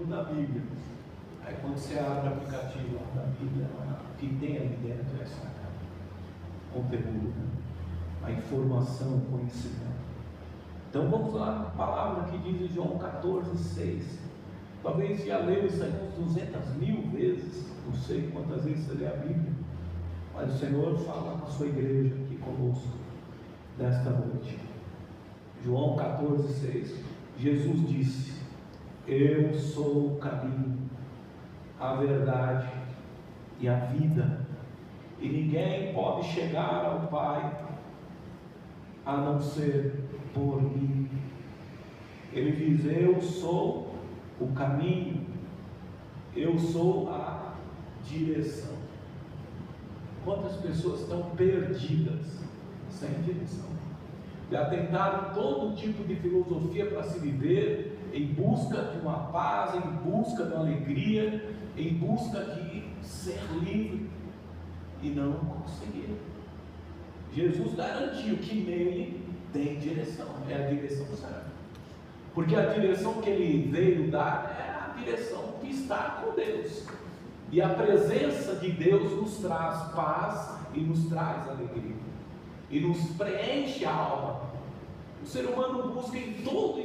da Bíblia. Aí quando você abre o aplicativo lá da Bíblia, o que tem ali dentro é só conteúdo, né? A informação, o conhecimento. Então vamos lá na palavra que diz em João 14,6. Talvez já leu isso aí uns 200.000 vezes, não sei quantas vezes você lê a Bíblia, mas o Senhor fala na sua igreja aqui conosco, nesta noite. João 14,6. Jesus disse: eu sou o caminho, a verdade e a vida, e ninguém pode chegar ao Pai a não ser por mim. Ele diz: eu sou o caminho, eu sou a direção. Quantas pessoas estão perdidas, sem direção? Já tentaram todo tipo de filosofia para se viver, em busca de uma paz, em busca de uma alegria, em busca de ser livre, e não conseguiram. Jesus garantiu que nele tem direção, é a direção certa, porque a direção que ele veio dar é a direção de estar com Deus, e a presença de Deus nos traz paz e nos traz alegria, e nos preenche a alma. O ser humano busca em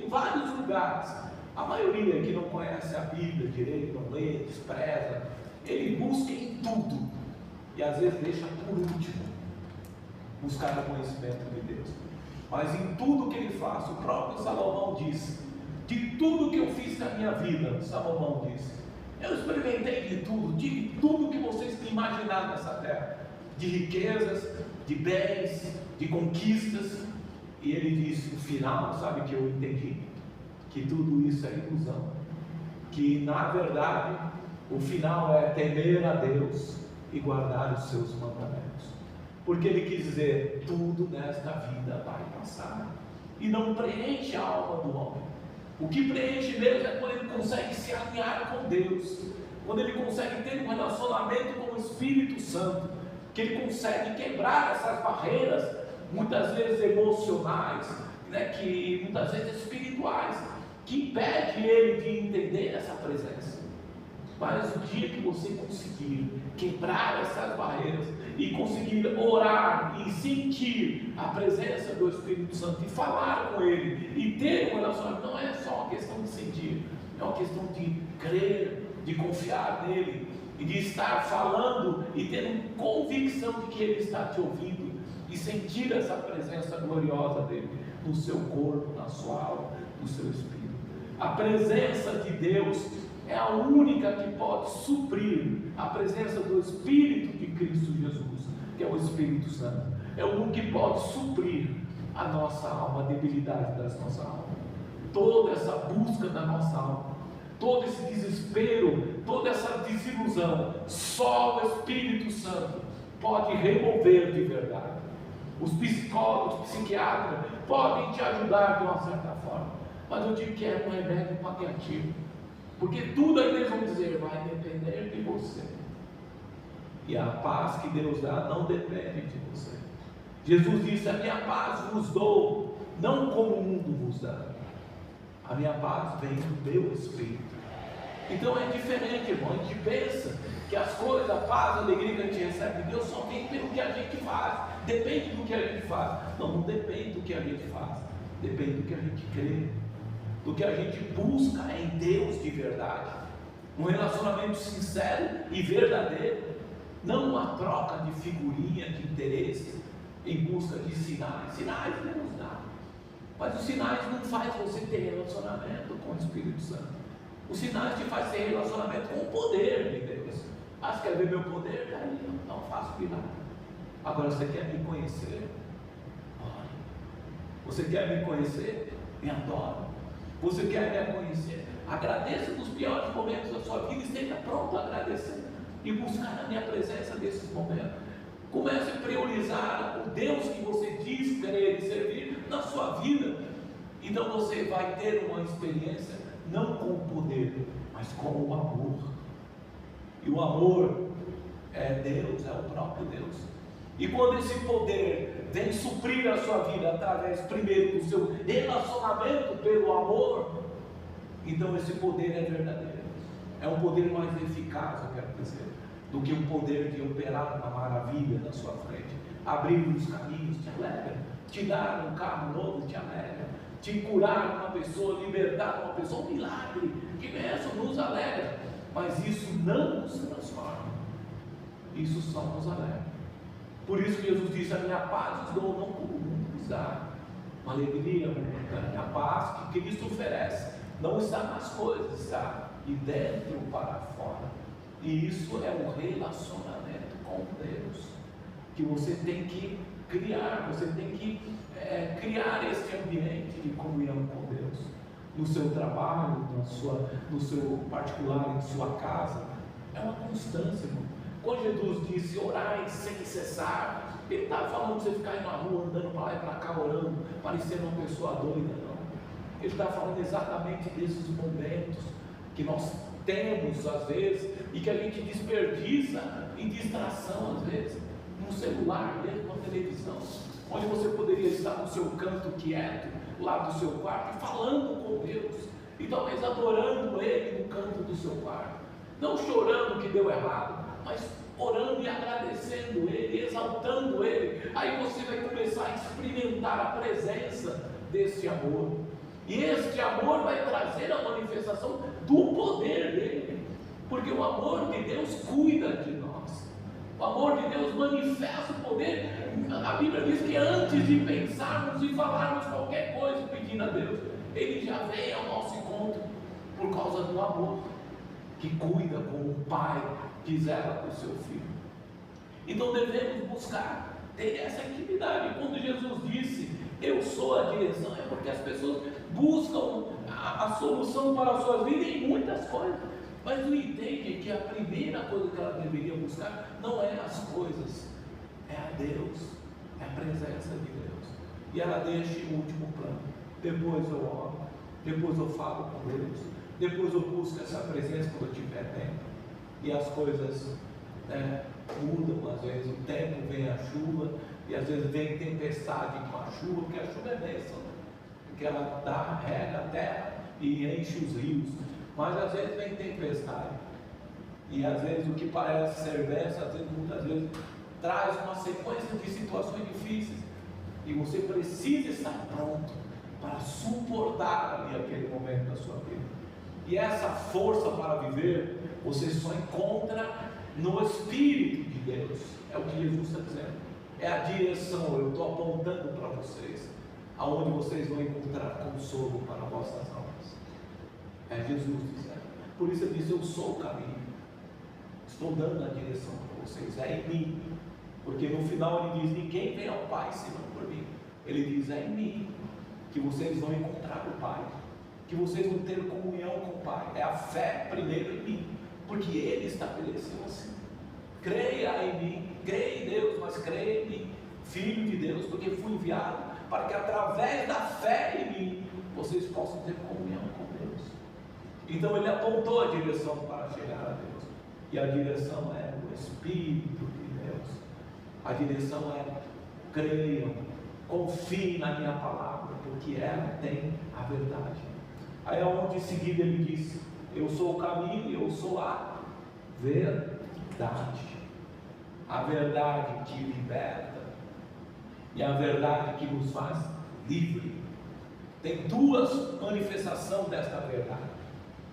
vários lugares. A maioria que não conhece a Bíblia direito, não lê, despreza, ele busca em tudo, e às vezes deixa por último buscar o conhecimento de Deus. Mas em tudo que ele faz, o próprio Salomão disse: de tudo que eu fiz na minha vida, Salomão disse, eu experimentei de tudo que vocês imaginar nessa terra, de riquezas, de bens, de conquistas. E ele disse: no final, sabe que eu entendi? Que tudo isso é ilusão, que na verdade o final é temer a Deus e guardar os seus mandamentos, porque ele quis dizer: tudo nesta vida vai passar, e não preenche a alma do homem. O que preenche Deus é quando ele consegue se alinhar com Deus, quando ele consegue ter um relacionamento com o Espírito Santo, que ele consegue quebrar essas barreiras, muitas vezes emocionais, né, que muitas vezes espirituais, que impede ele de entender essa presença. Mas o dia que você conseguir quebrar essas barreiras e conseguir orar e sentir a presença do Espírito Santo e falar com ele e ter um relacionamento, não é só uma questão de sentir, é uma questão de crer, de confiar nele e de estar falando e tendo convicção de que ele está te ouvindo, e sentir essa presença gloriosa dele no seu corpo, na sua alma, no seu espírito. A presença de Deus é a única que pode suprir a presença do Espírito de Cristo Jesus, que é o Espírito Santo. É o único que pode suprir a nossa alma, a debilidade da nossa alma, toda essa busca da nossa alma, todo esse desespero, toda essa desilusão. Só o Espírito Santo pode remover de verdade. Os psicólogos, os psiquiatras podem te ajudar de uma certa forma, mas eu digo que é um remédio paliativo, porque tudo aí eles vão dizer vai depender de você, e a paz que Deus dá não depende de você. Jesus disse: a minha paz vos dou, não como o mundo vos dá. A minha paz vem do meu Espírito. Então é diferente, irmão. A gente pensa que as coisas, a paz, a alegria que a gente recebe de Deus só vem pelo que a gente faz, depende do que a gente faz. Não depende do que a gente faz, depende do que a gente crê, do que a gente busca em Deus de verdade, um relacionamento sincero e verdadeiro, não uma troca de figurinha, de interesse, em busca de sinais. Sinais Deus dá, mas os sinais não faz você ter relacionamento com o Espírito Santo. Os sinais te fazem ter relacionamento com o poder de Deus. Ah, você quer ver meu poder? Daí não faço milagre. Agora, você quer me conhecer? Ore. Você quer me conhecer? Me adore. Você quer me conhecer? Agradeça nos piores momentos da sua vida e esteja pronto a agradecer e buscar a minha presença nesses momentos. Comece a priorizar o Deus que você diz querer servir na sua vida. Então você vai ter uma experiência não com o poder, mas com o amor. E o amor é Deus, é o próprio Deus. E quando esse poder vem suprir a sua vida através primeiro do seu relacionamento pelo amor, então esse poder é verdadeiro. É um poder mais eficaz, eu quero dizer, do que o poder de operar uma maravilha na sua frente. Abrir os caminhos te alegra, te dar um carro novo te alegra, te curar uma pessoa, libertar uma pessoa, um milagre, que mesmo nos alegra, mas isso não nos transforma, isso só nos alegra. Por isso que Jesus disse: a minha paz os dou, não como o mundo nos dá. Uma alegria momentânea, a paz que Cristo oferece não está nas coisas, está de dentro para fora. E isso é um relacionamento com Deus, que você tem que criar, você tem que criar esse ambiente de comunhão com Deus, no seu trabalho, no seu particular, em sua casa. É uma constância, irmão. Quando Jesus disse: orai sem cessar, Ele estava falando de você ficar aí na rua, andando para lá e para cá, orando, parecendo uma pessoa doida, não. Ele está falando exatamente desses momentos que nós temos às vezes, e que a gente desperdiça em distração às vezes, no celular, dentro da televisão, onde você poderia estar no seu canto quieto, lá do seu quarto, falando com Deus, e talvez adorando Ele no canto do seu quarto, não chorando que deu errado, mas orando e agradecendo Ele, exaltando Ele. Aí você vai começar a experimentar a presença desse amor, e este amor vai trazer a manifestação do poder dele, porque o amor de Deus cuida de nós, o amor de Deus manifesta o poder. A Bíblia diz que antes de pensarmos e falarmos qualquer coisa pedindo a Deus, Ele já vem ao nosso encontro, por causa do amor que cuida, como o pai que zela por seu filho. Então devemos buscar ter essa intimidade. Quando Jesus disse: eu sou a direção, é porque as pessoas buscam a solução para as suas vidas em muitas coisas, mas não entendem que a primeira coisa que ela deveria buscar não é as coisas, é a Deus, é a presença de Deus. E ela deixa em último plano. Depois eu oro, depois eu falo com Deus, depois eu busco essa presença quando eu tiver tempo. E as coisas mudam, às vezes o tempo vem a chuva, e às vezes vem tempestade com a chuva, porque a chuva é bênção, né? Porque ela rega a terra e enche os rios, mas às vezes vem tempestade, e às vezes o que parece ser bênção, às vezes, muitas vezes traz uma sequência de situações difíceis, e você precisa estar pronto para suportar ali aquele momento da sua vida. E essa força para viver, você só encontra no Espírito de Deus. É o que Jesus está dizendo, é a direção. Eu estou apontando para vocês aonde vocês vão encontrar consolo para vossas almas. É Jesus dizendo. Por isso ele diz: eu sou o caminho, estou dando a direção para vocês, é em mim. Porque no final ele diz: ninguém vem ao Pai senão por mim. Ele diz: é em mim que vocês vão encontrar o Pai, que vocês vão ter comunhão com o Pai. É a fé primeiro em mim, porque Ele estabeleceu assim. Creia em mim, creia em Deus, mas creia em mim, Filho de Deus, porque fui enviado para que através da fé em mim vocês possam ter comunhão com Deus. Então ele apontou a direção para chegar a Deus, e a direção é o Espírito de Deus. A direção é: creiam, confiem na minha palavra, porque ela tem a verdade. Aí onde em seguida ele disse: eu sou o caminho e eu sou a verdade. A verdade que liberta e a verdade que nos faz livre. Tem duas manifestações desta verdade.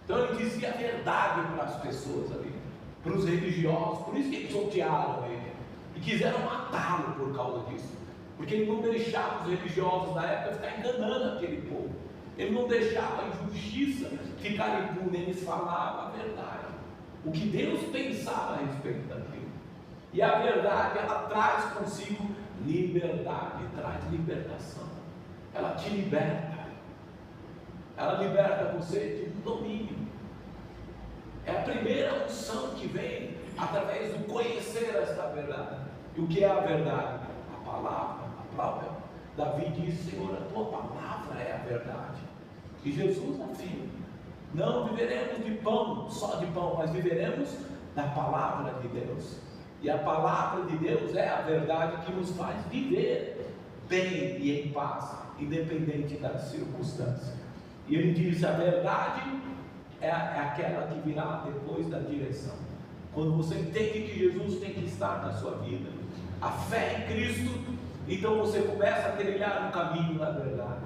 Então ele dizia a verdade para as pessoas ali, para os religiosos. Por isso que eles odiaram ele e quiseram matá-lo por causa disso, porque ele não deixava os religiosos da época ficar enganando aquele povo. Ele não deixava a injustiça ficar impune, eles falavam a verdade, o que Deus pensava a respeito daquilo. E a verdade, ela traz consigo liberdade, traz libertação. Ela te liberta, ela liberta você de um domínio. É a primeira unção que vem através do conhecer esta verdade. E o que é a verdade? A palavra, a própria. Davi disse: Senhor, a tua palavra é a verdade. E Jesus afirma: não viveremos de pão, só de pão, mas viveremos da palavra de Deus. E a palavra de Deus é a verdade que nos faz viver bem e em paz, independente das circunstâncias. E ele diz: a verdade é aquela que virá depois da direção. Quando você entende que Jesus tem que estar na sua vida, a fé em Cristo, então você começa a trilhar um caminho na verdade,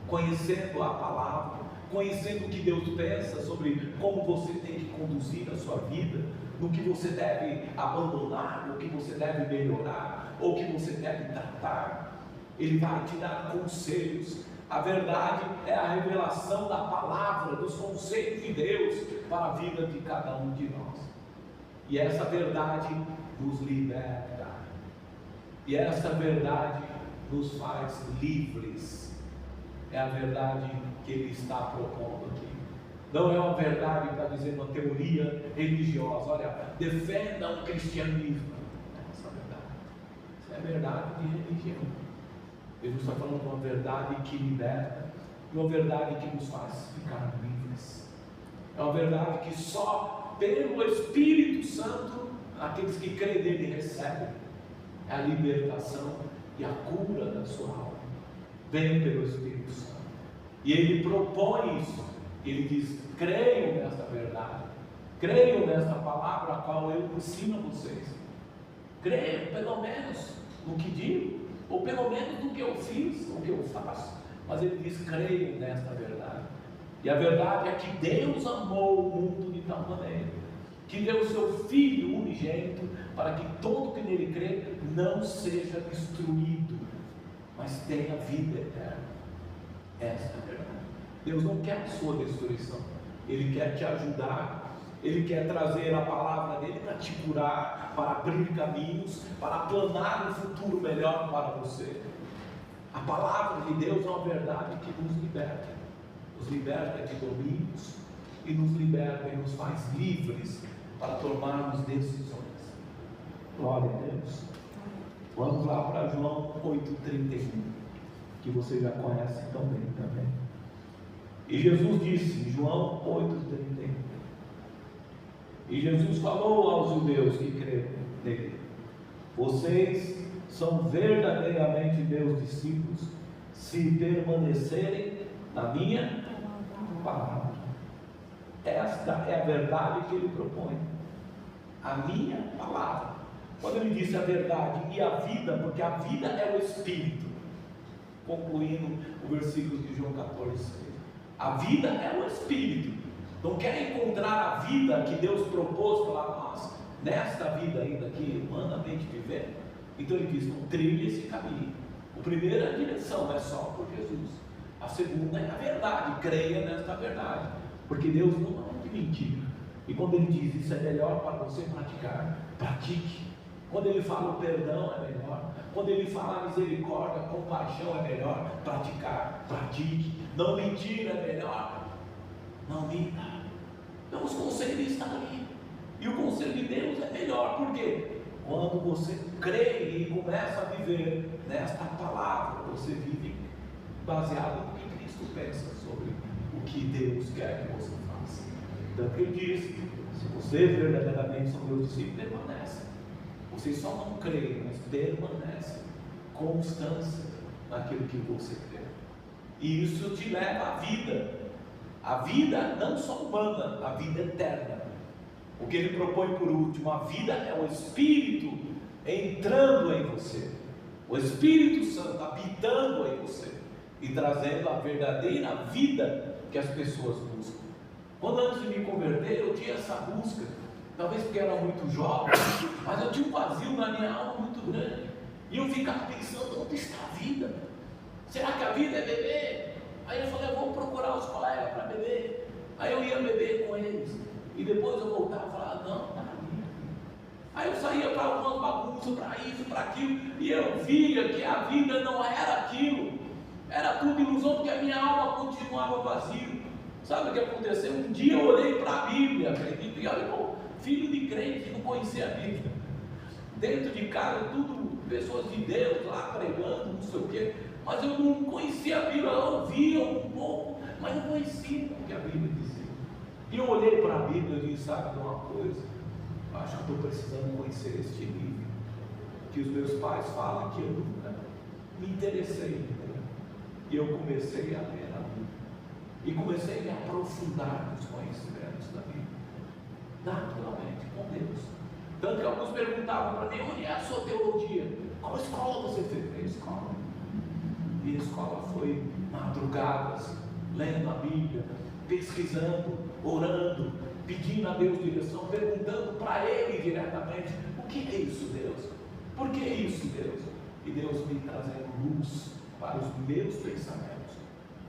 conhecendo a palavra, conhecendo o que Deus pensa sobre como você tem que conduzir a sua vida, no que você deve abandonar, no que você deve melhorar, ou que você deve tratar. Ele vai te dar conselhos. A verdade é a revelação da palavra, dos conselhos de Deus para a vida de cada um de nós. E essa verdade nos liberta. E essa verdade nos faz livres. É a verdade que ele está propondo aqui. Não é uma verdade para dizer uma teoria religiosa. Olha, defenda o cristianismo. Não é essa verdade. Isso é verdade de religião. Jesus está falando de uma verdade que liberta, de uma verdade que nos faz ficar livres. É uma verdade que só pelo Espírito Santo, aqueles que creem nele recebem. É a libertação e a cura da sua alma. Vem pelo Espírito Santo. E ele propõe isso. Ele diz: creiam nesta verdade, creiam nesta palavra a qual eu ensino a vocês. Creiam pelo menos no que digo, ou pelo menos no que eu fiz, no que eu faço. Mas ele diz: creiam nesta verdade. E a verdade é que Deus amou o mundo de tal maneira que deu o seu Filho unigênito para que todo que nele crê não seja destruído, mas tenha vida eterna. Essa é a verdade. Deus não quer a sua destruição. Ele quer te ajudar. Ele quer trazer a palavra dele para te curar, para abrir caminhos, para planar um futuro melhor para você. A palavra de Deus é uma verdade que nos liberta de domínios, e nos liberta e nos faz livres para tomarmos decisões. Glória a Deus. Vamos lá para João 8,31, que você já conhece tão bem também. E Jesus disse, em João 8,31, e Jesus falou aos judeus que creram nele: vocês são verdadeiramente meus discípulos, se permanecerem na minha palavra. Esta é a verdade que ele propõe. A minha palavra. Quando ele disse a verdade e a vida, porque a vida é o Espírito, concluindo o versículo de João 14,6. A vida é o Espírito. Não quer encontrar a vida que Deus propôs para nós, nesta vida ainda aqui, humanamente vivendo. Então ele diz: não trilhe esse caminho. O primeiro é a direção, é só por Jesus. A segunda é a verdade, creia nesta verdade, porque Deus não é de mentira. E quando ele diz isso é melhor para você praticar, pratique. Quando ele fala o perdão é melhor. Quando ele fala a misericórdia, a compaixão é melhor, praticar, pratique. Não mentir é melhor, não minta. Então os conselhos estão ali. E o conselho de Deus é melhor, por quê? Quando você crê e começa a viver nesta palavra, você vive baseado no que Cristo pensa sobre o que Deus quer que você faça. Então ele diz: se vocês verdadeiramente são meus discípulos, permanecem. Vocês só não creem, mas permanecem. Constância naquilo que você crê. E isso te leva à vida. A vida não só humana, a vida eterna. O que ele propõe por último, a vida é o Espírito entrando em você. O Espírito Santo habitando em você e trazendo a verdadeira vida que as pessoas buscam. Quando antes de me converter, eu tinha essa busca. Talvez porque eu era muito jovem, mas eu tinha um vazio na minha alma muito grande. E eu ficava pensando: onde está a vida? Será que a vida é beber? Aí eu falei: vamos procurar os colegas para beber. Aí eu ia beber com eles. E depois eu voltava e falava: não, está na vida. Aí eu saía para algumas bagunças, para isso, para aquilo. E eu via que a vida não era aquilo. Era tudo ilusão, porque a minha alma continuava vazia. Sabe o que aconteceu? Um dia eu olhei para a Bíblia, acredito, e olha, filho de crente que não conhecia a Bíblia. Dentro de casa, tudo pessoas de Deus lá pregando, não sei o quê. Mas eu não conhecia a Bíblia, eu ouvia um pouco, mas não conhecia o que a Bíblia dizia. E eu olhei para a Bíblia e disse: sabe de uma coisa? Acho que estou precisando conhecer este livro, que os meus pais falam que eu nunca me interessei em ler. E eu comecei a ler a Bíblia. e comecei a me aprofundar nos conhecimentos da Bíblia, naturalmente, com Deus. Tanto que alguns perguntavam para mim: onde é a sua teologia? Qual escola você fez? Minha escola. Minha escola foi madrugadas, lendo a Bíblia, pesquisando, orando, pedindo a Deus direção, perguntando para Ele diretamente: o que é isso, Deus? Por que isso, Deus? E Deus me trazendo luz para os meus pensamentos.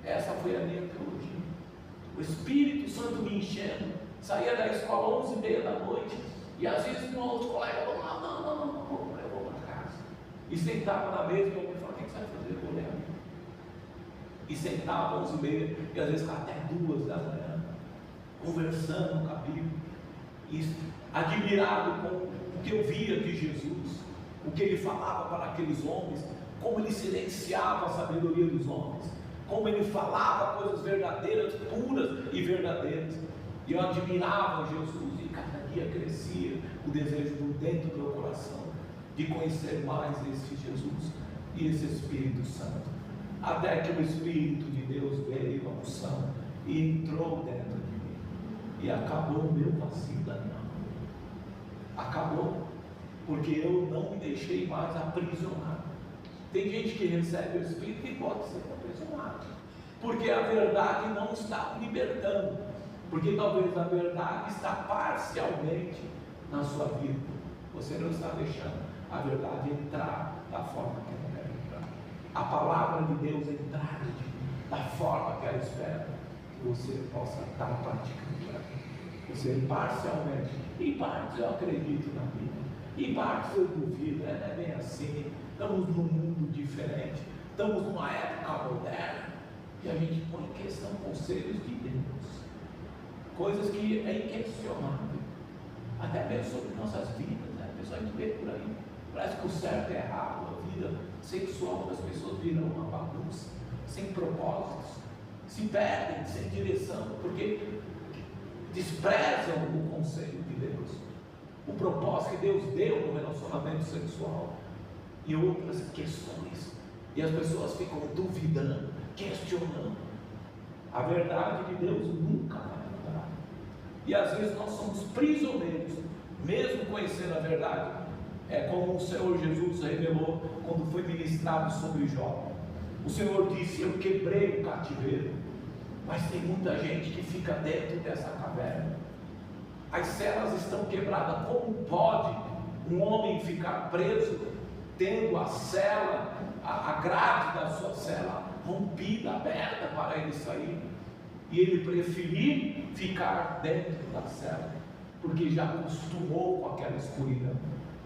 Essa foi a minha teologia. O Espírito Santo me enchendo. Saía da escola 11h30 da noite, e às vezes um outro colega falava: não, eu vou para casa. E sentava na mesa e eu falava: o que você vai fazer? Eu vou ler a Bíblia. E sentava 11h30, e às vezes ficava até 2 da manhã, conversando com a Bíblia, e admirado com o que eu via de Jesus, o que ele falava para aqueles homens, como ele silenciava a sabedoria dos homens, como ele falava coisas verdadeiras, puras e verdadeiras. E eu admirava Jesus, e cada dia crescia o desejo dentro do meu coração de conhecer mais esse Jesus e esse Espírito Santo, até que o Espírito de Deus veio, a unção, e entrou dentro de mim, e acabou o meu vazio da minha alma. Acabou, porque eu não me deixei mais aprisionar. Tem gente que recebe o Espírito e pode ser aprisionado, porque a verdade não está libertando, porque talvez a verdade está parcialmente na sua vida. Você não está deixando a verdade entrar da forma que ela deve entrar, a palavra de Deus entrar de ti, da forma que ela espera que você possa estar praticando ela. Você parcialmente, em partes eu acredito na Bíblia, em partes eu duvido, não é bem assim. Estamos num mundo diferente, estamos numa época moderna, e a gente põe em questão conselhos de Deus, coisas que é inquestionável, até mesmo sobre nossas vidas, né? A pessoa que vê por aí, parece que o certo é errado, a vida sexual das pessoas vira uma bagunça, sem propósitos, se perdem, sem direção, porque desprezam o conselho de Deus, o propósito que Deus deu no relacionamento sexual, e outras questões, e as pessoas ficam duvidando, questionando. A verdade de Deus nunca vai mudar, e às vezes nós somos prisioneiros, mesmo conhecendo a verdade. É como o Senhor Jesus revelou quando foi ministrado sobre Jó. O Senhor disse: eu quebrei o cativeiro, mas tem muita gente que fica dentro dessa caverna. As celas estão quebradas. Como pode um homem ficar preso, tendo a cela, a grade da sua cela rompida, aberta para ele sair, e ele preferir ficar dentro da cela, porque já acostumou com aquela escuridão,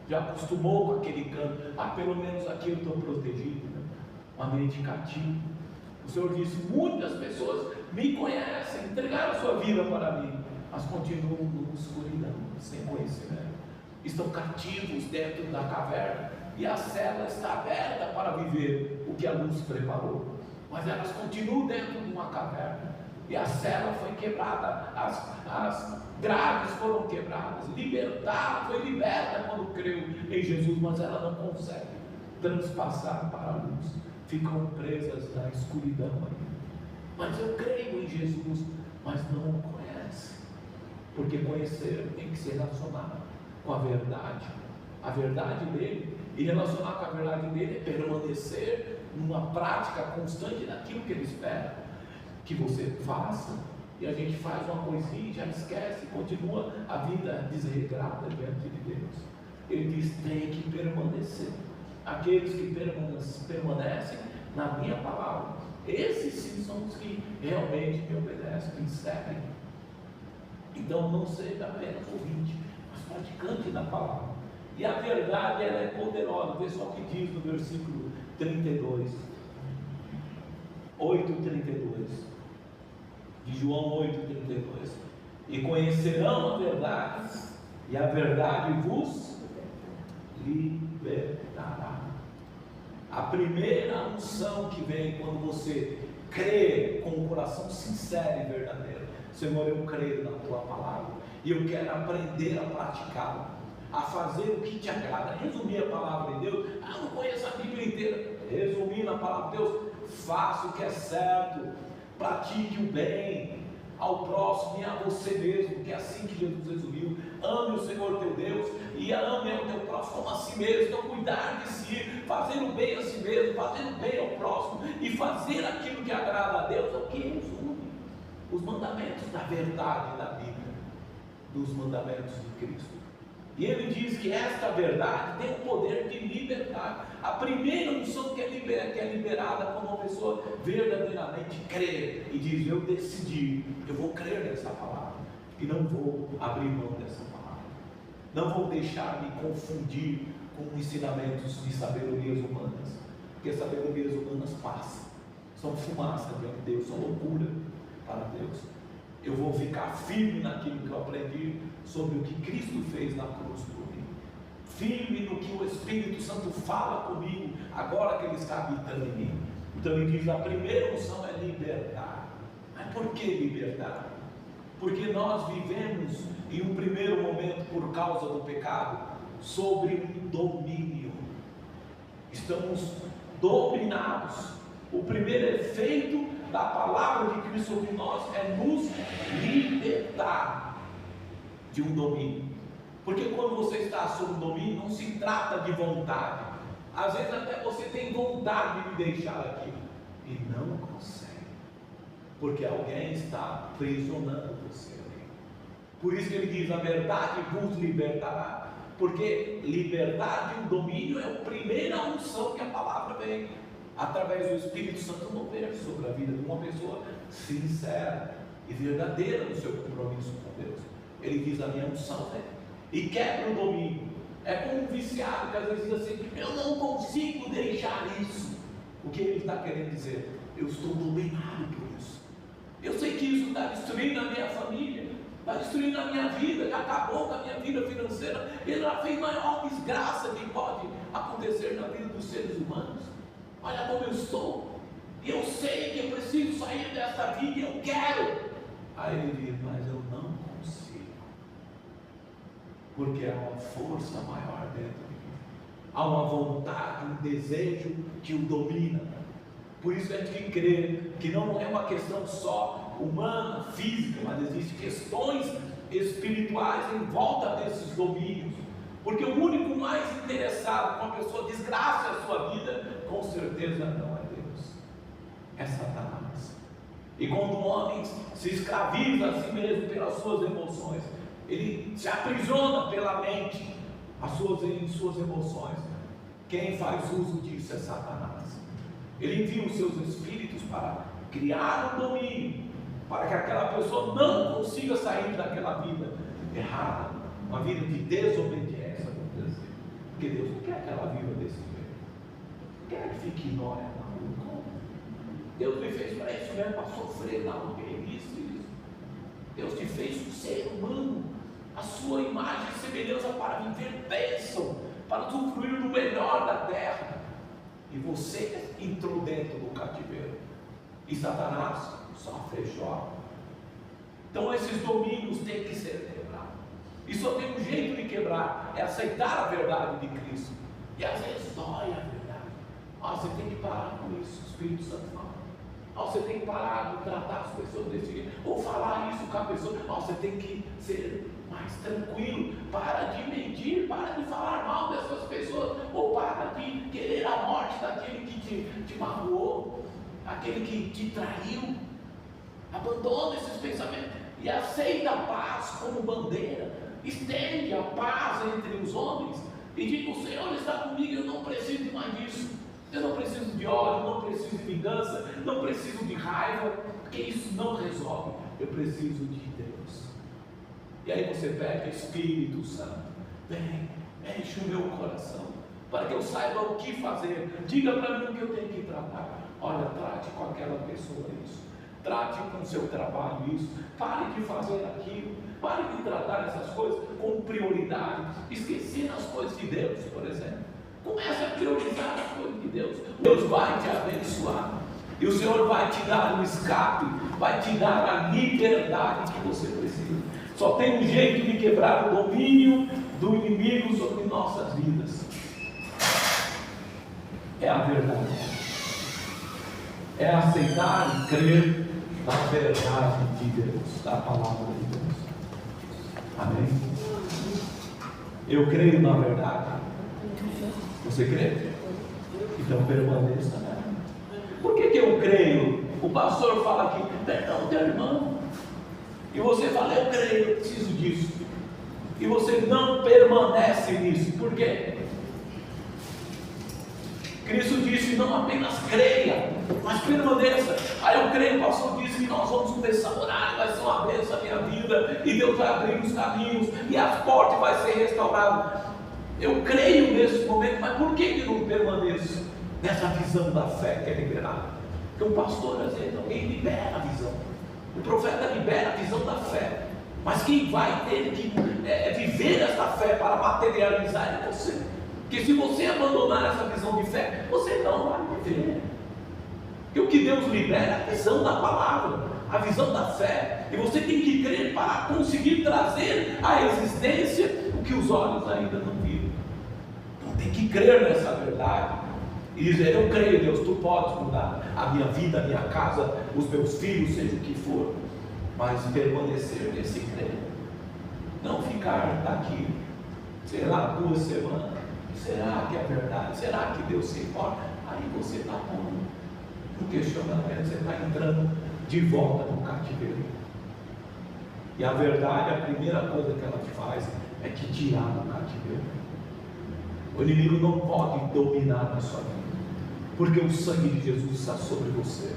já acostumou com aquele canto? Pelo menos aqui eu estou protegido, né? Uma mente cativa. O Senhor disse: muitas pessoas me conhecem, entregaram a sua vida para mim, mas continuam numa escuridão, sem conhecimento, estão cativos dentro da caverna, e a cela está aberta para viver o que a luz preparou, mas elas continuam dentro de uma caverna, e a cela foi quebrada, as grades foram quebradas, foi liberta quando creu em Jesus, mas ela não consegue transpassar para a luz, ficam presas na escuridão ainda. Mas eu creio em Jesus, mas não o conhece, porque conhecer tem que se relacionar com a verdade dele, e relacionar com a verdade dele é permanecer numa prática constante daquilo que ele espera que você faça. E a gente faz uma coisinha, já esquece e continua a vida desregrada diante de Deus. Ele diz: tem que permanecer. Aqueles que permanecem na minha palavra, esses sim são os que realmente me obedecem, me seguem. Então não seja apenas ouvinte, mas praticante da palavra. E a verdade, ela é poderosa. Vê só o que diz no versículo 32, 8:32 de João 8:32: e conhecerão a verdade, e a verdade vos libertará. A primeira unção que vem quando você crê com o coração sincero e verdadeiro: Senhor, eu creio na tua palavra, e eu quero aprender a praticá-la, a fazer o que te agrada. Resumir a palavra de Deus: não conheço a Bíblia inteira. Resumir na palavra de Deus: faça o que é certo, pratique o bem ao próximo e a você mesmo, que é assim que Jesus resumiu: ame o Senhor teu Deus e ame ao teu próximo como a si mesmo. Então cuidar de si, fazer o bem a si mesmo, fazer o bem ao próximo e fazer aquilo que agrada a Deus é o que resume os mandamentos da verdade da Bíblia, dos mandamentos de Cristo. E ele diz que esta verdade tem o poder de libertar. A primeira unção que é liberada quando uma pessoa verdadeiramente crê e diz: eu decidi, eu vou crer nessa palavra e não vou abrir mão dessa palavra, não vou deixar me confundir com ensinamentos de sabedorias humanas, porque sabedorias humanas passam, são fumaça diante de Deus, são loucura para Deus. Eu vou ficar firme naquilo que eu aprendi sobre o que Cristo fez na cruz por mim, firme no que o Espírito Santo fala comigo, agora que Ele está habitando em mim. Então ele diz: a primeira unção é libertar. Mas por que libertar? Porque nós vivemos em um primeiro momento, por causa do pecado, sobre um domínio, estamos dominados. O primeiro efeito da palavra de Cristo sobre nós é nos libertar de um domínio. Porque quando você está sob domínio, não se trata de vontade. Às vezes até você tem vontade de me deixar aqui e não consegue, porque alguém está aprisionando você ali. Por isso que ele diz: a verdade vos libertará. Porque libertar de um domínio é a primeira unção que a palavra vem através do Espírito Santo mover sobre a vida de uma pessoa sincera e verdadeira no seu compromisso com Deus. Ele diz: a minha unção vem e quebra o domínio. É como um viciado que às vezes diz assim: eu não consigo deixar isso. O que ele está querendo dizer? Eu estou dominado por isso. Eu sei que isso está destruindo a minha família, está destruindo a minha vida, já acabou com a minha vida financeira. Ele já fez a maior desgraça que pode acontecer na vida dos seres humanos. Olha como eu estou, e eu sei que eu preciso sair dessa vida, e eu quero. Aí ele diz: mas eu não consigo, porque há uma força maior dentro de mim, há uma vontade, um desejo que o domina. Por isso a gente crê que não é uma questão só humana, física, mas existem questões espirituais em volta desses domínios. Porque o único mais interessado que uma pessoa desgraça a sua vida, com certeza não é Deus, é Satanás. E quando um homem se escraviza a si mesmo pelas suas emoções, ele se aprisiona pela mente em suas emoções. Quem faz uso disso é Satanás. Ele envia os seus espíritos para criar um domínio, para que aquela pessoa não consiga sair daquela vida errada, uma vida de desobediência, vamos dizer. Porque Deus não quer que ela viva desse jeito, não quer que fique nóia na rua. Deus me fez para isso mesmo, para sofrer na rua, isso. Deus te fez um ser humano, a sua imagem e semelhança, para viver bênção, para usufruir do melhor da terra. E você entrou dentro do cativeiro, e Satanás só fechou. Então esses domínios têm que ser quebrados, e só tem um jeito de quebrar, é aceitar a verdade de Cristo. E às vezes dói a verdade. Você tem que parar com isso. O Espírito Santo fala: você tem que parar de tratar as pessoas desse jeito, ou falar isso com a pessoa. Você tem que ser mais tranquilo, para de mentir, para de falar mal dessas pessoas, ou para de querer a morte daquele que te magoou, aquele que te traiu. Abandona esses pensamentos e aceita a paz como bandeira. Estende a paz entre os homens e diga: o Senhor está comigo, eu não preciso de mais disso. Eu não preciso de ódio, não preciso de vingança, não preciso de raiva, porque isso não resolve. Eu preciso de Deus. E aí você pede: Espírito Santo, vem, enche o meu coração, para que eu saiba o que fazer. Diga para mim o que eu tenho que tratar. Olha, trate com aquela pessoa isso, trate com o seu trabalho isso, pare de fazer aquilo, pare de tratar essas coisas com prioridade, esquecendo as coisas de Deus, por exemplo. Comece a priorizar as coisas de Deus. Deus vai te abençoar, e o Senhor vai te dar um escape, vai te dar a liberdade que você precisa. Só tem um jeito de quebrar o domínio do inimigo sobre nossas vidas: é a verdade, é aceitar e crer da verdade de Deus, da palavra de Deus. Amém? Eu creio na verdade. Você crê? Então permaneça nela. Por que eu creio? O pastor fala aqui, perdão teu irmão. E você fala, eu creio, eu preciso disso. E você não permanece nisso. Por quê? Cristo disse, não apenas creia, mas permaneça. Aí eu creio, o pastor disse que nós vamos começar a orar, vai ser uma bênção na minha vida, e Deus vai abrir os caminhos, e as portas vai ser restaurado. Eu creio nesse momento, mas por que não permaneço nessa visão da fé que é liberada? Porque o pastor, às vezes, alguém libera a visão, o profeta libera a visão da fé, mas quem vai ter que viver essa fé para materializar é você. Porque se você abandonar essa visão de fé, você não vai viver. Porque o que Deus libera é a visão da palavra, a visão da fé. E você tem que crer para conseguir trazer à existência o que os olhos ainda não viram. Então tem que crer nessa verdade. E dizer, eu creio, Deus, tu podes mudar a minha vida, a minha casa, os meus filhos, seja o que for. Mas permanecer nesse crer. Não ficar daqui, sei lá, 2 semanas. Será que é verdade? Será que Deus se importa? Aí você está no questionamento, você está entrando de volta no cativeiro. E a verdade, a primeira coisa que ela te faz é te tirar do cativeiro. O inimigo não pode dominar na sua vida, porque o sangue de Jesus está sobre você.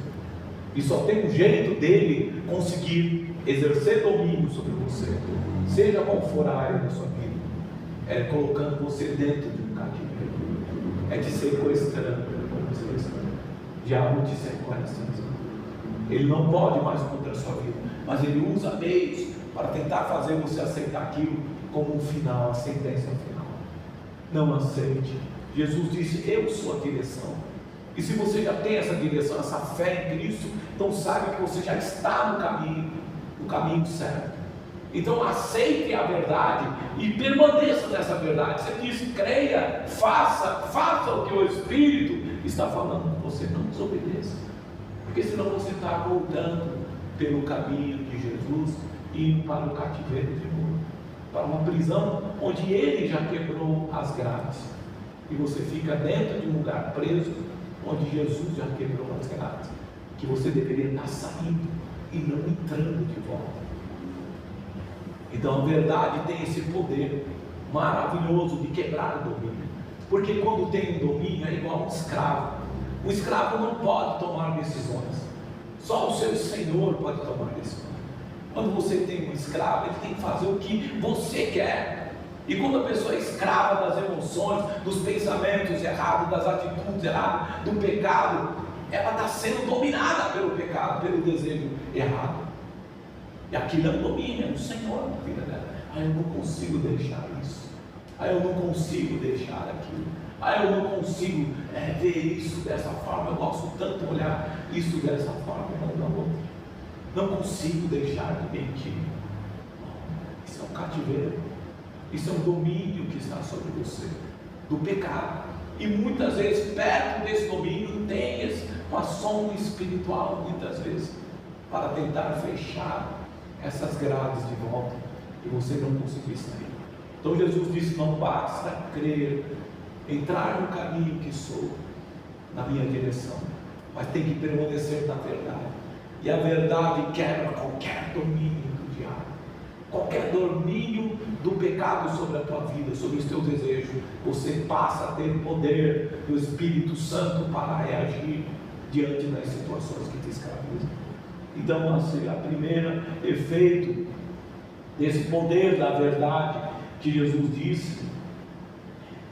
E só tem um jeito dele conseguir exercer domínio sobre você, seja qual for a área da sua vida, é colocando você dentro de um cativeiro, é te sequestrando, diabo te sequestra. Ele não pode mais contra a sua vida, mas ele usa meios para tentar fazer você aceitar aquilo como um final, a sentença final. Não aceite. Jesus disse, eu sou a direção. E se você já tem essa direção, essa fé em Cristo, então saiba que você já está no caminho certo. Então aceite a verdade e permaneça nessa verdade. Você diz, creia, faça o que o Espírito está falando com você, não desobedeça. Porque senão você está voltando pelo caminho de Jesus, indo para o cativeiro de novo, para uma prisão onde ele já quebrou as grades. E você fica dentro de um lugar preso, onde Jesus já quebrou as grades, que você deveria estar saindo e não entrando de volta. Então a verdade tem esse poder maravilhoso de quebrar o domínio, porque quando tem um domínio é igual a um escravo. O escravo não pode tomar decisões, só o seu senhor pode tomar decisões. Quando você tem um escravo, ele tem que fazer o que você quer. E quando a pessoa é escrava das emoções, dos pensamentos errados, das atitudes erradas, do pecado, ela está sendo dominada pelo pecado, pelo desejo errado. E aquilo é um domínio, é um Senhor na vida dela. Eu não consigo deixar isso. Eu não consigo deixar aquilo. Eu não consigo ver isso dessa forma. Eu gosto tanto de olhar isso dessa forma, não da outra. Não consigo deixar de mentir. Isso é um cativeiro. Isso é um domínio que está sobre você, do pecado. E muitas vezes, perto desse domínio, tem uma sombra espiritual, muitas vezes, para tentar fechar essas grades de volta, e você não conseguir sair. Então Jesus disse, não basta crer, entrar no caminho que sou, na minha direção, mas tem que permanecer na verdade. E a verdade quebra qualquer domínio do diabo, qualquer domínio do pecado sobre a tua vida, sobre os teus desejos. Você passa a ter poder do Espírito Santo para reagir diante das situações que te escravizam. Então, assim, a primeira efeito desse poder da verdade que Jesus disse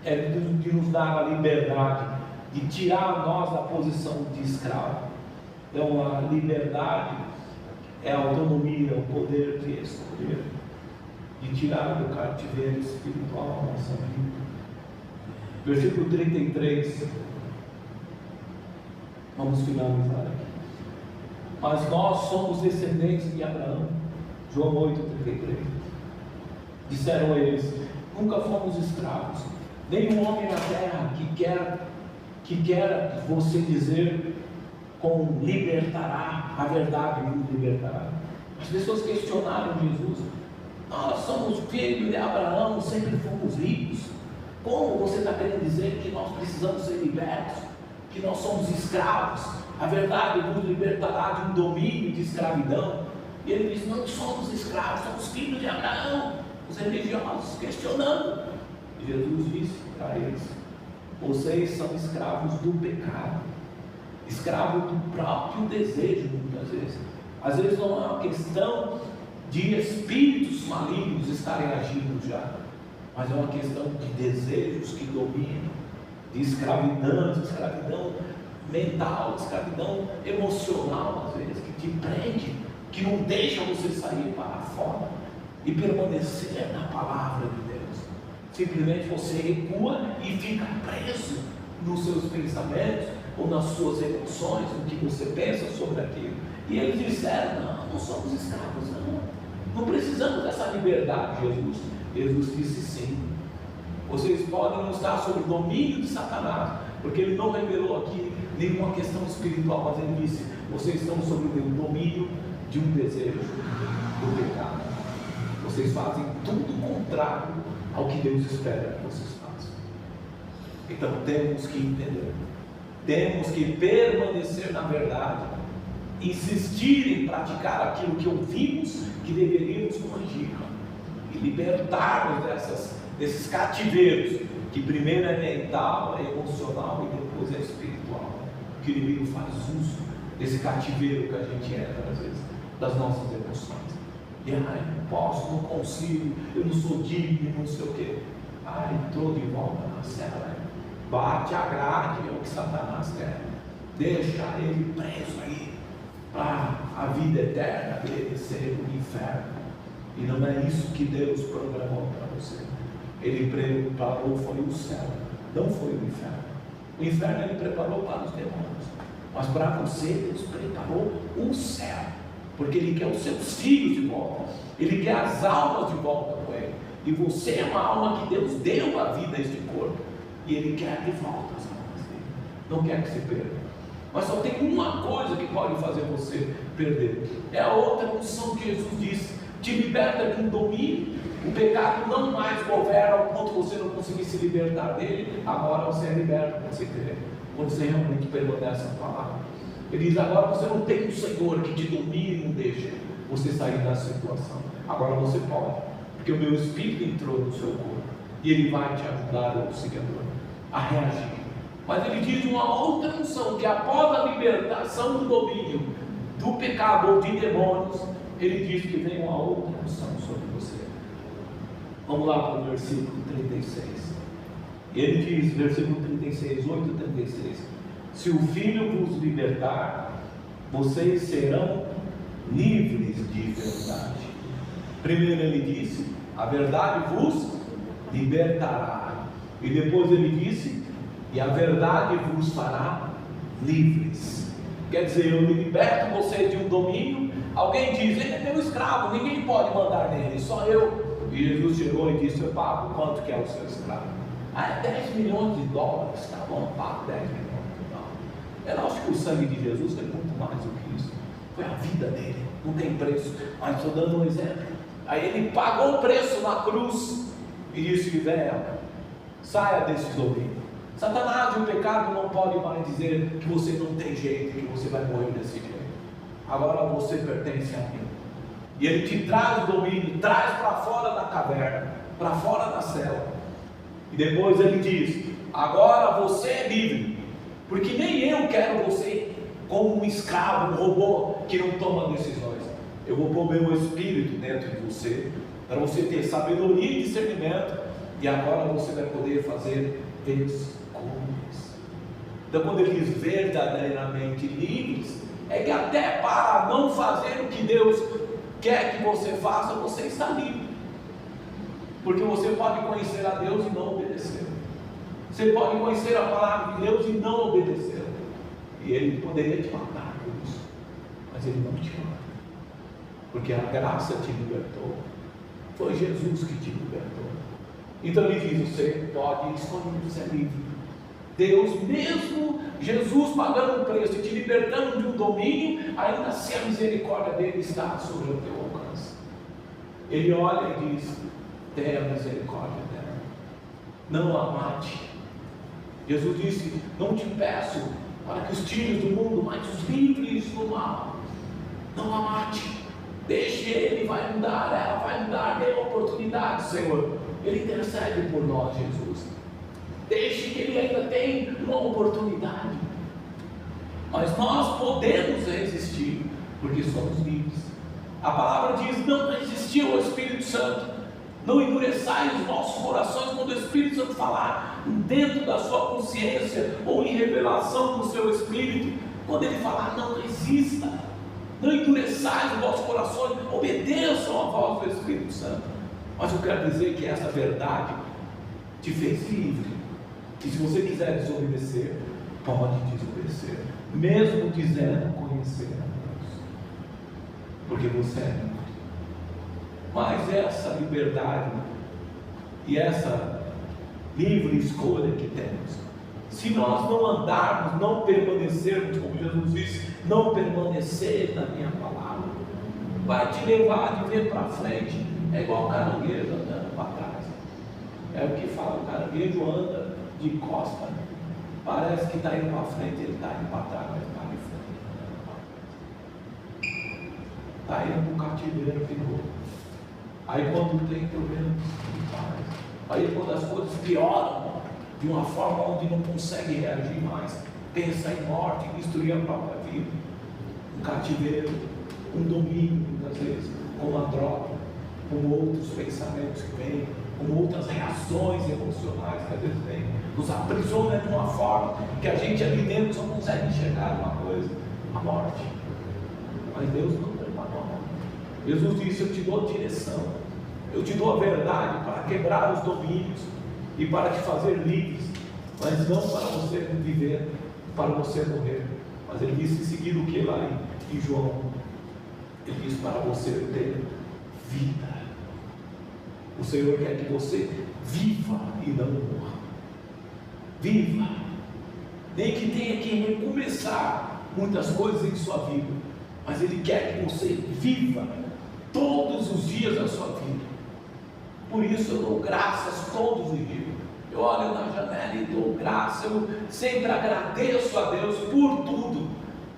é de nos dar a liberdade, de tirar nós da posição de escravo. Então, a liberdade é a autonomia, é o poder de escolher, de tirar do cativeiro espiritual a nossa vida. Versículo 33. Vamos finalizar aqui. Mas nós somos descendentes de Abraão. João 8,33. Disseram eles, nunca fomos escravos. Nenhum homem na terra que quer você dizer com libertará, a verdade nos libertará. As pessoas questionaram Jesus: nós somos filhos de Abraão, sempre fomos ricos. Como você está querendo dizer que nós precisamos ser libertos? Que nós somos escravos? A verdade nos libertará de um domínio de escravidão. E ele diz: não somos escravos, somos filhos de Abraão. Os religiosos questionando. E Jesus disse para eles: vocês são escravos do pecado, escravos do próprio desejo, muitas vezes. Às vezes não é uma questão de espíritos malignos estarem agindo já, mas é uma questão de desejos que dominam, de escravidão mental, escravidão emocional, às vezes, que te prende, que não deixa você sair para fora e permanecer na palavra de Deus. Simplesmente você recua e fica preso nos seus pensamentos ou nas suas emoções, no que você pensa sobre aquilo. E eles disseram: não somos escravos, não precisamos dessa liberdade. Jesus disse: sim, vocês podem não estar sob o domínio de Satanás, porque ele não revelou aqui nenhuma questão espiritual, mas ele disse: vocês estão sob o domínio de um desejo do pecado. Vocês fazem tudo contrário ao que Deus espera que vocês façam. Então temos que entender, temos que permanecer na verdade, insistir em praticar aquilo que ouvimos que deveríamos corrigir e libertarmos desses cativeiros, que primeiro é mental, é emocional e depois é espiritual. Que o inimigo faz uso desse cativeiro que a gente entra às vezes, das nossas emoções. E não posso, não consigo, eu não sou digno, não sei o quê. Entrou de volta na cela, bate a grade, é o que Satanás quer. Deixa ele preso aí, para a vida eterna dele ser o inferno. E não é isso que Deus programou para você. Ele preparou, foi o céu, não foi o inferno. O inferno ele preparou para os demônios, mas para você Deus preparou o céu, porque Ele quer os seus filhos de volta, Ele quer as almas de volta com Ele. E você é uma alma que Deus deu a vida a este corpo, e Ele quer de volta as almas dele, não quer que se perda. Mas só tem uma coisa que pode fazer você perder, é a outra unção que Jesus disse: te liberta de um domínio. O pecado não mais governa ao ponto de você não conseguir se libertar dele. Agora você é liberto quando você realmente permanece na palavra. Ele diz: agora você não tem um Senhor que te domine e não deixa você sair da situação. Agora você pode, porque o meu Espírito entrou no seu corpo e ele vai te ajudar, auxiliador, a reagir. Mas ele diz uma outra unção, que após a libertação do domínio do pecado ou de demônios, ele diz que vem uma outra unção sobre você. Vamos lá para o versículo 36. Ele diz, versículo 36, 8:36: se o Filho vos libertar, vocês serão livres de verdade. Primeiro ele disse: a verdade vos libertará. E depois ele disse: e a verdade vos fará livres. Quer dizer, eu liberto vocês de um domínio. Alguém diz: ele é meu escravo, ninguém pode mandar nele, só eu. E Jesus chegou e disse: eu pago quanto que é o seu escravo? É 10 milhões de dólares, tá bom, pago 10 milhões de dólares. É lógico que o sangue de Jesus é muito mais do que isso, foi a vida dele, não tem preço. Mas estou dando um exemplo. Aí ele pagou o preço na cruz e disse: velho, saia desse domínio. Satanás e o pecado não pode mais dizer que você não tem jeito, que você vai morrer desse jeito. Agora você pertence a mim. E ele te traz o domínio, traz para fora da caverna, para fora da cela. E depois ele diz: agora você é livre, porque nem eu quero você como um escravo, um robô que não toma decisões. Eu vou pôr meu espírito dentro de você, para você ter sabedoria e discernimento, e agora você vai poder fazer escolhas. Então quando ele diz verdadeiramente livres, é que até para não fazer o que Deus quer que você faça, você está livre. Porque você pode conhecer a Deus e não obedecer. Você pode conhecer a palavra de Deus e não obedecer. E Ele poderia te matar por isso, mas Ele não te mata, porque a graça te libertou. Foi Jesus que te libertou. Então Ele diz: você pode escolher, você é livre. Deus, mesmo Jesus pagando um preço e te libertando de um domínio, ainda assim a misericórdia dele está sobre o teu alcance. Ele olha e diz: tenha misericórdia dela, não a mate. Jesus disse: não te peço para que os tires do mundo, mas os livres do mal. Não a mate, deixe ele, vai mudar, ela vai mudar, dê oportunidade, Senhor. Ele intercede por nós, Jesus. Deixe que ele ainda tenha uma oportunidade. Mas nós podemos resistir, porque somos livres. A palavra diz: não resistiu ao Espírito Santo. Não endureçai os vossos corações quando o Espírito Santo falar dentro da sua consciência ou em revelação do seu espírito. Quando ele falar, não resista. Não endureçai os vossos corações, obedeçam a voz do Espírito Santo. Mas eu quero dizer que essa verdade te fez livre. E se você quiser desobedecer, pode desobedecer, mesmo dizendo conhecer a Deus, porque você é livre. Mas essa liberdade e essa livre escolha que temos, se nós não andarmos, não permanecermos, como Jesus disse, não permanecer na minha palavra, vai te levar de ver para frente. É igual o caranguejo andando para trás. É o que fala, o caranguejo anda de costa, parece que está indo para frente, ele está indo para trás, mas está de frente, está indo para o cativeiro de novo. Aí quando tem problema, ele faz. Aí quando as coisas pioram de uma forma onde não consegue reagir mais, pensa em morte, em destruir a própria vida, um cativeiro, um domínio, muitas vezes, com a droga, com outros pensamentos que vêm, com outras reações emocionais que às vezes vêm, nos aprisiona de uma forma que a gente ali dentro só consegue enxergar uma coisa: a morte. Mas Deus não preparou a morte. Jesus disse: eu te dou a direção, eu te dou a verdade para quebrar os domínios e para te fazer livres, mas não para você viver, para você morrer. Mas ele disse em seguida o que lá em João? Ele disse: para você ter vida. O Senhor quer que você viva e não morra. Viva, nem que tenha que recomeçar muitas coisas em sua vida, mas Ele quer que você viva todos os dias da sua vida. Por isso eu dou graças todos os dias. Eu olho na janela e dou graças. Eu sempre agradeço a Deus por tudo,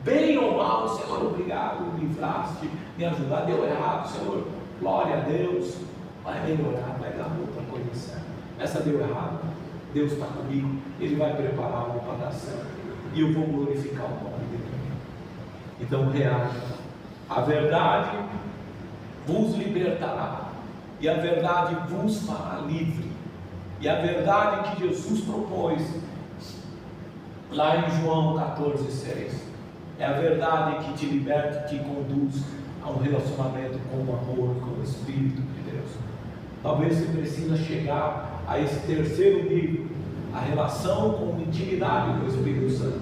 bem ou mal. Senhor, obrigado, me livraste, me ajudar. Deu errado, Senhor, glória a Deus, vai melhorar, vai dar outra coisa certa. Essa deu errado, Deus está comigo, Ele vai preparar algo para dar certo, e eu vou glorificar o nome dEle. Então reaja. A verdade vos libertará, e a verdade vos fará livre. E a verdade que Jesus propôs lá em João 14,6 é a verdade que te liberta, te conduz a um relacionamento com o amor, com o Espírito de Deus. Talvez você precisa chegar a esse terceiro nível, a relação com intimidade com o Espírito Santo.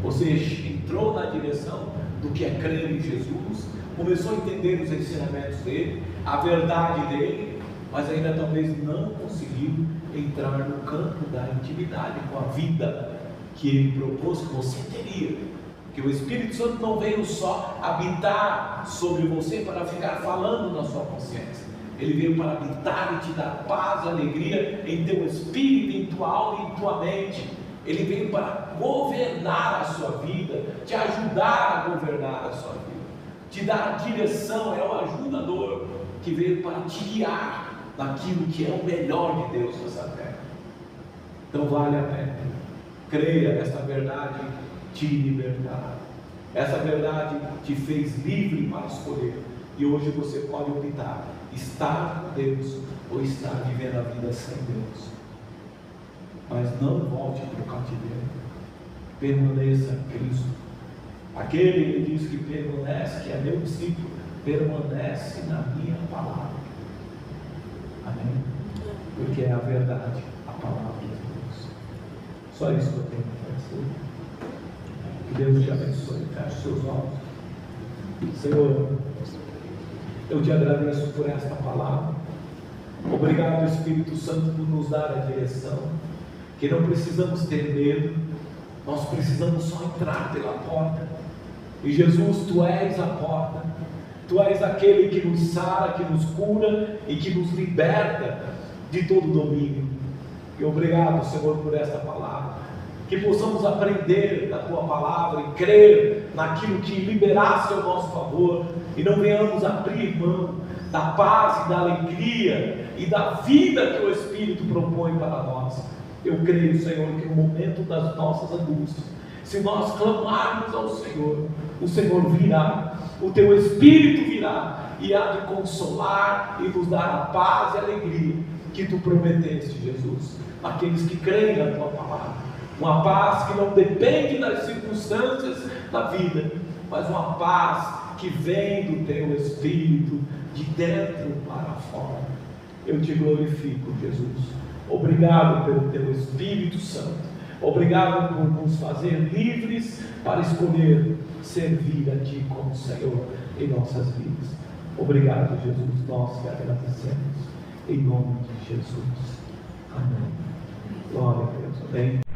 Você entrou na direção do que é crer em Jesus, começou a entender os ensinamentos dele, a verdade dele, mas ainda talvez não conseguiu entrar no campo da intimidade com a vida que ele propôs que você teria. Que o Espírito Santo não veio só habitar sobre você para ficar falando na sua consciência. Ele veio para habitar e te dar paz, alegria em teu espírito, em tua alma e em tua mente. Ele veio para governar a sua vida, te ajudar a governar a sua vida, te dar a direção. É o ajudador que veio para te guiar naquilo que é o melhor de Deus nessa terra. Então vale a pena. Creia, esta verdade te libertará. Essa verdade te fez livre para escolher. E hoje você pode optar: estar com Deus ou estar vivendo a vida sem Deus. Mas não volte para o cativeiro. Permaneça em Cristo. Aquele que diz que permanece, que é meu discípulo, permanece na minha palavra. Amém? Porque é a verdade, a palavra de Deus. Só isso que eu tenho para dizer. Que Deus te abençoe. Feche seus olhos. Senhor, eu te agradeço por esta palavra. Obrigado, Espírito Santo, por nos dar a direção. que não precisamos ter medo, nós precisamos só entrar pela porta. E Jesus, Tu és a porta, Tu és aquele que nos sara, que nos cura e que nos liberta de todo domínio. E obrigado, Senhor, por esta palavra, que possamos aprender da Tua palavra e crer naquilo que liberasse ao nosso favor, e não venhamos abrir mão da paz e da alegria e da vida que o Espírito propõe para nós. Eu creio, Senhor, que no momento das nossas angústias, se nós clamarmos ao Senhor, o Senhor virá, o Teu Espírito virá e há de consolar e nos dar a paz e a alegria que Tu prometeste, Jesus, aqueles que creem na Tua palavra. Uma paz que não depende das circunstâncias da vida, mas uma paz que vem do Teu Espírito, de dentro para fora. Eu Te glorifico, Jesus. Obrigado pelo Teu Espírito Santo. Obrigado por nos fazer livres para escolher servir a Ti como Senhor em nossas vidas. Obrigado, Jesus. Nós que agradecemos. Em nome de Jesus. Amém. Glória a Deus. Amém.